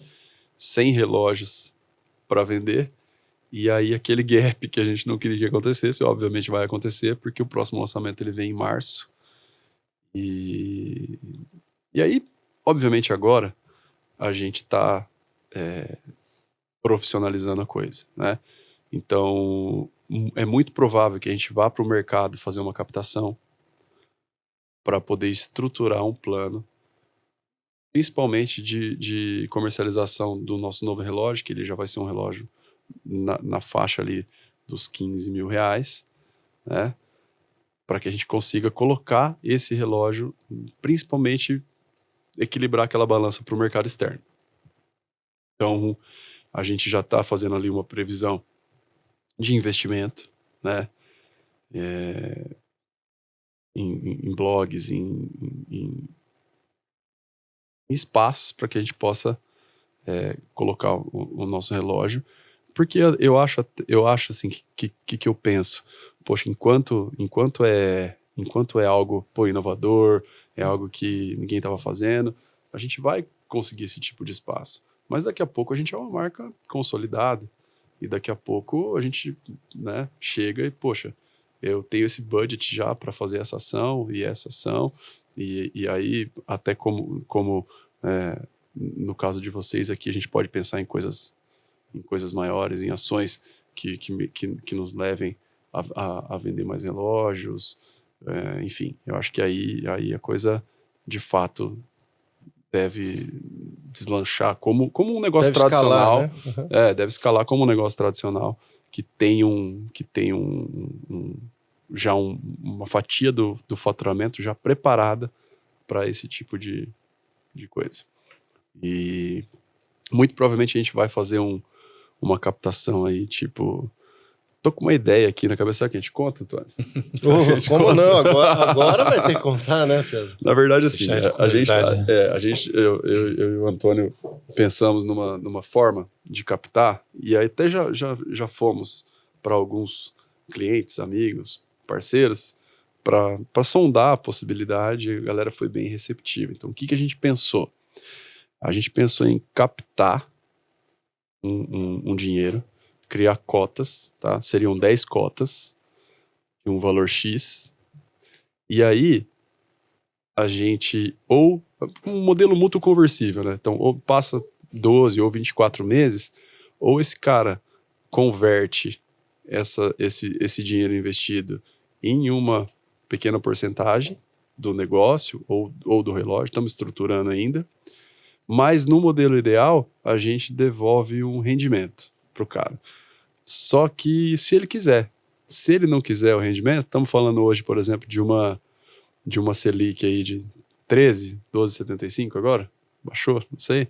sem relógios para vender, e aí aquele gap que a gente não queria que acontecesse, obviamente vai acontecer, porque o próximo lançamento ele vem em março. E aí, obviamente agora, a gente está profissionalizando a coisa, né? Então, é muito provável que a gente vá para o mercado fazer uma captação para poder estruturar um plano, principalmente de comercialização do nosso novo relógio, que ele já vai ser um relógio na faixa ali dos R$15.000, né? Para que a gente consiga colocar esse relógio, principalmente equilibrar aquela balança para o mercado externo. Então, a gente já está fazendo ali uma previsão de investimento, né? Em blogs, em espaços para que a gente possa colocar o nosso relógio, porque eu acho assim que eu penso, poxa, enquanto é algo inovador, é algo que ninguém estava fazendo, a gente vai conseguir esse tipo de espaço, mas daqui a pouco a gente é uma marca consolidada, e daqui a pouco a gente, né, chega e, poxa, eu tenho esse budget já para fazer essa ação e essa ação, e aí até como no caso de vocês aqui, a gente pode pensar em coisas maiores, em ações que nos levem a vender mais relógios, enfim, eu acho que aí a coisa de fato deve deslanchar como um negócio Deve tradicional, escalar, né? deve escalar como um negócio tradicional que tem já uma fatia do faturamento já preparada para esse tipo de coisa. E muito provavelmente a gente vai fazer uma captação aí, tipo... Tô com uma ideia aqui na cabeça, será que a gente conta, Antônio? Como não? Agora vai ter que contar, né, César? Na verdade, assim, Deixar de eu e o Antônio pensamos numa forma de captar, e aí até já fomos para alguns clientes, amigos, parceiros, para sondar a possibilidade, e a galera foi bem receptiva. Então, o que a gente pensou? A gente pensou em captar um dinheiro, criar cotas, tá? Seriam 10 cotas, de um valor X, e aí a gente, ou um modelo mútuo conversível, né? Então, ou passa 12 ou 24 meses, ou esse cara converte esse dinheiro investido em uma pequena porcentagem do negócio ou do relógio, estamos estruturando ainda, mas no modelo ideal, a gente devolve um rendimento para o cara. Só que se ele quiser, se ele não quiser o rendimento, estamos falando hoje, por exemplo, de uma Selic aí de 13, 12,75 agora, baixou, não sei,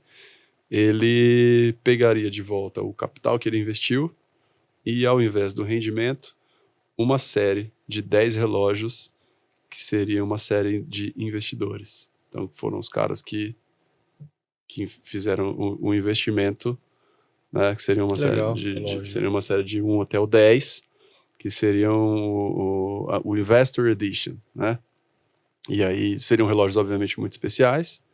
ele pegaria de volta o capital que ele investiu e, ao invés do rendimento, uma série de 10 relógios, que seria uma série de investidores. Então, foram os caras que fizeram o investimento, né, que seria uma série de 1 até o 10, que seriam o Investor Edition, né? E aí seriam relógios, obviamente, muito especiais,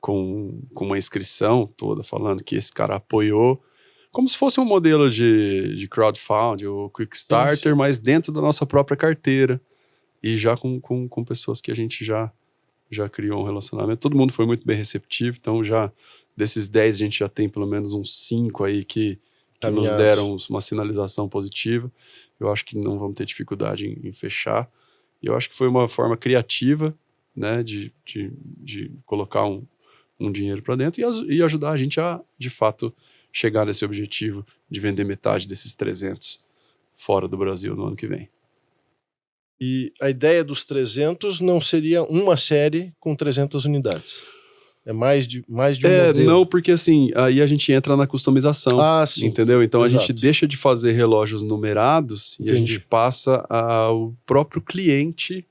com uma inscrição toda falando que esse cara apoiou, como se fosse um modelo de crowdfunding ou Quickstarter, mas dentro da nossa própria carteira, e já com pessoas que a gente já criou um relacionamento. Todo mundo foi muito bem receptivo, então já desses 10 a gente já tem pelo menos uns 5 aí que nos deram uma sinalização positiva. Eu acho que não vamos ter dificuldade em fechar. E eu acho que foi uma forma criativa, né, de colocar um dinheiro para dentro e ajudar a gente a, de fato, chegar nesse objetivo de vender metade desses 300 fora do Brasil no ano que vem. E a ideia dos 300 não seria uma série com 300 unidades? É mais de um modelo? Não, porque assim, aí a gente entra na customização, sim. entendeu? Então Exato. A gente deixa de fazer relógios numerados. Entendi. E a gente passa ao próprio cliente,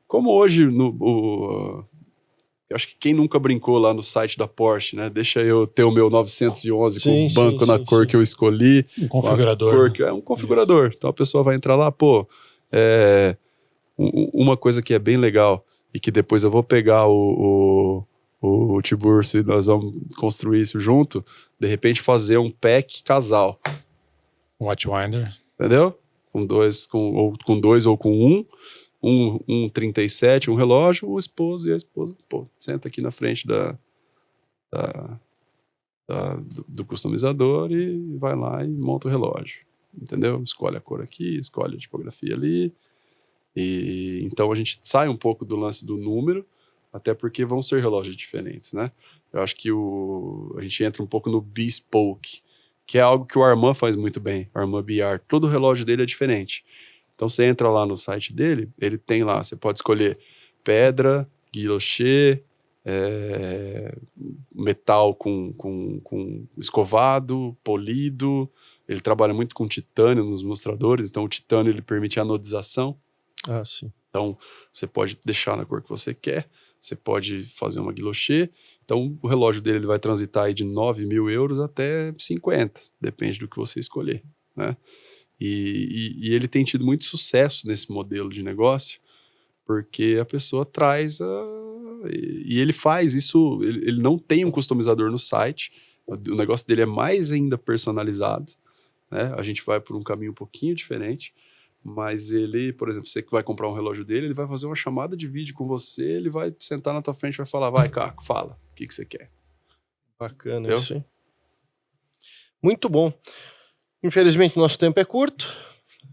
como hoje Eu acho que quem nunca brincou lá no site da Porsche, né? Deixa eu ter o meu 911 com o banco na cor que eu escolhi. Um configurador. Cor que é um configurador. Então a pessoa vai entrar lá, pô, uma coisa que é bem legal e que depois eu vou pegar o Tiburcio e nós vamos construir isso junto, de repente fazer um pack casal. Watchwinder. Entendeu? Com dois ou com um 37, um relógio, o esposo e a esposa, pô, senta aqui na frente do customizador e vai lá e monta o relógio. Entendeu? Escolhe a cor aqui, escolhe a tipografia ali. E então a gente sai um pouco do lance do número, até porque vão ser relógios diferentes, né? Eu acho que a gente entra um pouco no bespoke, que é algo que o Armand faz muito bem, o Armand BR. Todo relógio dele é diferente. Então você entra lá no site dele, ele tem lá, você pode escolher pedra, guilloché, metal com escovado, polido. Ele trabalha muito com titânio nos mostradores, então o titânio ele permite a anodização. Ah, sim. Então você pode deixar na cor que você quer, você pode fazer uma guilloché. Então o relógio dele ele vai transitar aí de 9 mil euros até 50, depende do que você escolher, né? E ele tem tido muito sucesso nesse modelo de negócio, porque a pessoa traz e ele faz isso, ele não tem um customizador no site, o negócio dele é mais ainda personalizado, né? A gente vai por um caminho um pouquinho diferente, mas ele, por exemplo, você que vai comprar um relógio dele, ele vai fazer uma chamada de vídeo com você, ele vai sentar na tua frente e vai falar, vai, Caco, fala, o que você quer? Bacana. Entendeu? Isso, hein? Muito bom. Infelizmente, nosso tempo é curto,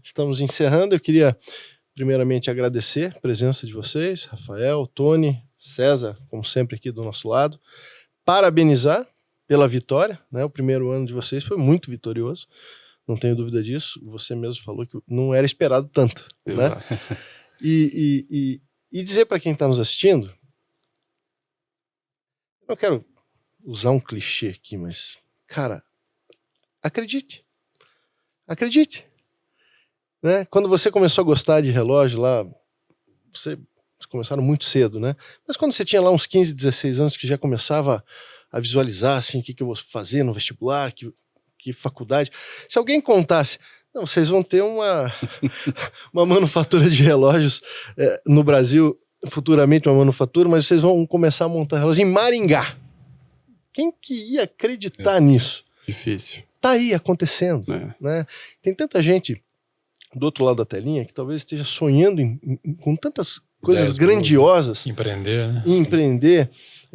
estamos encerrando. Eu queria, primeiramente, agradecer a presença de vocês, Rafael, Tony, César, como sempre, aqui do nosso lado. Parabenizar pela vitória, né? O primeiro ano de vocês foi muito vitorioso, não tenho dúvida disso. Você mesmo falou que não era esperado tanto. Exato. Né? E dizer para quem está nos assistindo, eu não quero usar um clichê aqui, mas, cara, acredite. Acredite. Né? Quando você começou a gostar de relógio lá, vocês começaram muito cedo, né? Mas quando você tinha lá uns 15, 16 anos, que já começava a visualizar assim, o que eu vou fazer no vestibular, que faculdade. Se alguém contasse, não, vocês vão ter uma manufatura de relógios no Brasil, futuramente uma manufatura, mas vocês vão começar a montar relógios em Maringá. Quem que ia acreditar nisso? Difícil. Tá aí acontecendo, né? Tem tanta gente do outro lado da telinha que talvez esteja sonhando com tantas coisas grandiosas. Empreender, né? Empreender,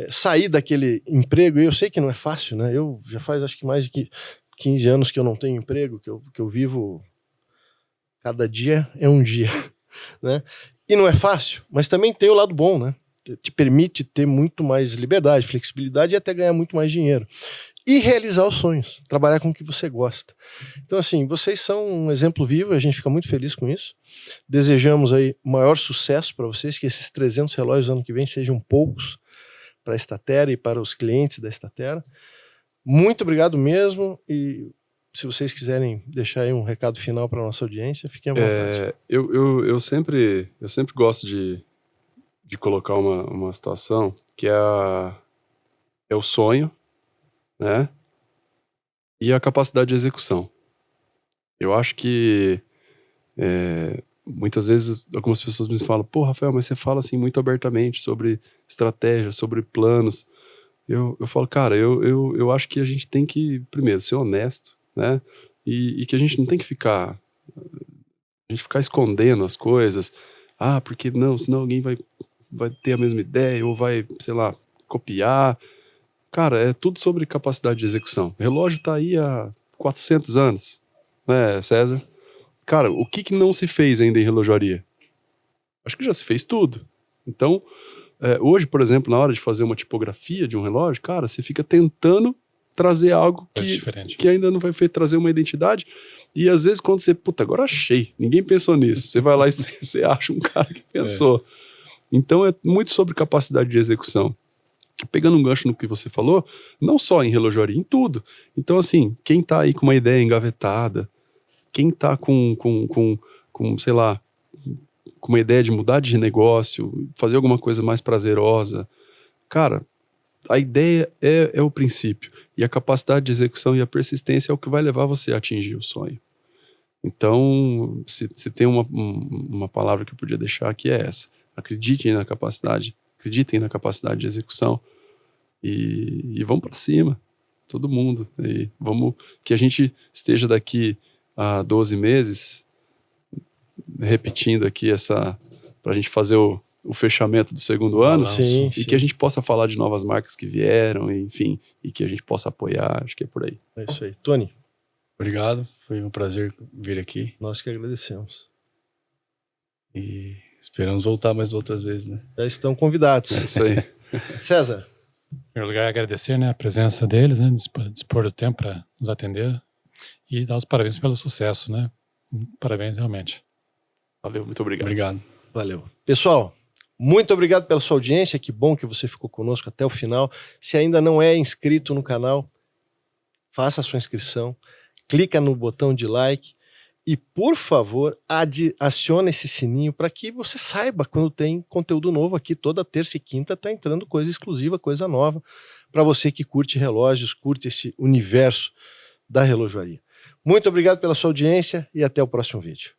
sair daquele emprego. Eu sei que não é fácil, né? Eu já faz acho que mais de 15 anos que eu não tenho emprego, que eu vivo, cada dia é um dia, né? E não é fácil, mas também tem o lado bom, né? Te permite ter muito mais liberdade, flexibilidade e até ganhar muito mais dinheiro. E realizar os sonhos, trabalhar com o que você gosta. Então, assim, vocês são um exemplo vivo, a gente fica muito feliz com isso. Desejamos aí maior sucesso para vocês, que esses 300 relógios ano que vem sejam poucos para a Statera e para os clientes da Statera. Muito obrigado mesmo, e se vocês quiserem deixar aí um recado final para a nossa audiência, fiquem à vontade. Eu sempre gosto de colocar uma situação que é o sonho, né? E a capacidade de execução. Eu acho que muitas vezes algumas pessoas me falam, pô, Rafael, mas você fala assim muito abertamente sobre estratégia, sobre planos. Eu falo, cara, eu acho que a gente tem que, primeiro, ser honesto, né? E que a gente não tem que ficar escondendo as coisas. Ah, porque não, senão alguém vai ter a mesma ideia ou vai, sei lá, copiar. Cara, é tudo sobre capacidade de execução. O relógio tá aí há 400 anos, né, César? Cara, o que não se fez ainda em relojoaria? Acho que já se fez tudo. Então, hoje, por exemplo, na hora de fazer uma tipografia de um relógio, cara, você fica tentando trazer algo que ainda não vai trazer uma identidade. E às vezes quando você, puta, agora achei, ninguém pensou nisso. Você vai lá e você acha um cara que pensou. Então é muito sobre capacidade de execução. Pegando um gancho no que você falou, não só em relojoaria, em tudo. Então, assim, quem tá aí com uma ideia engavetada, quem tá com sei lá, com uma ideia de mudar de negócio, fazer alguma coisa mais prazerosa, Cara, a ideia é o princípio, e a capacidade de execução e a persistência é o que vai levar você a atingir o sonho. Então, se tem uma palavra que eu podia deixar aqui, é essa: acreditem na capacidade de execução, e vamos para cima, todo mundo, e vamos, que a gente esteja daqui a 12 meses repetindo aqui para a gente fazer o fechamento do segundo ano, Sim, e sim. que a gente possa falar de novas marcas que vieram, enfim, e que a gente possa apoiar. Acho que é por aí. É isso aí. Tony, Obrigado, foi um prazer vir aqui nós que agradecemos. e esperamos voltar mais outras vezes, né? Já estão convidados. É isso aí. César, Em primeiro lugar, agradecer, né, a presença deles, né, dispor do tempo para nos atender e dar os parabéns pelo sucesso, né? Parabéns, realmente. Valeu, muito obrigado. Obrigado. valeu. Pessoal, muito obrigado pela sua audiência, que bom que você ficou conosco até o final. Se ainda não é inscrito no canal, faça a sua inscrição, clica no botão de like e, por favor, acione esse sininho para que você saiba quando tem conteúdo novo aqui. Toda terça e quinta está entrando coisa exclusiva, coisa nova, para você que curte relógios, curte esse universo da relojoaria. Muito obrigado pela sua audiência e até o próximo vídeo.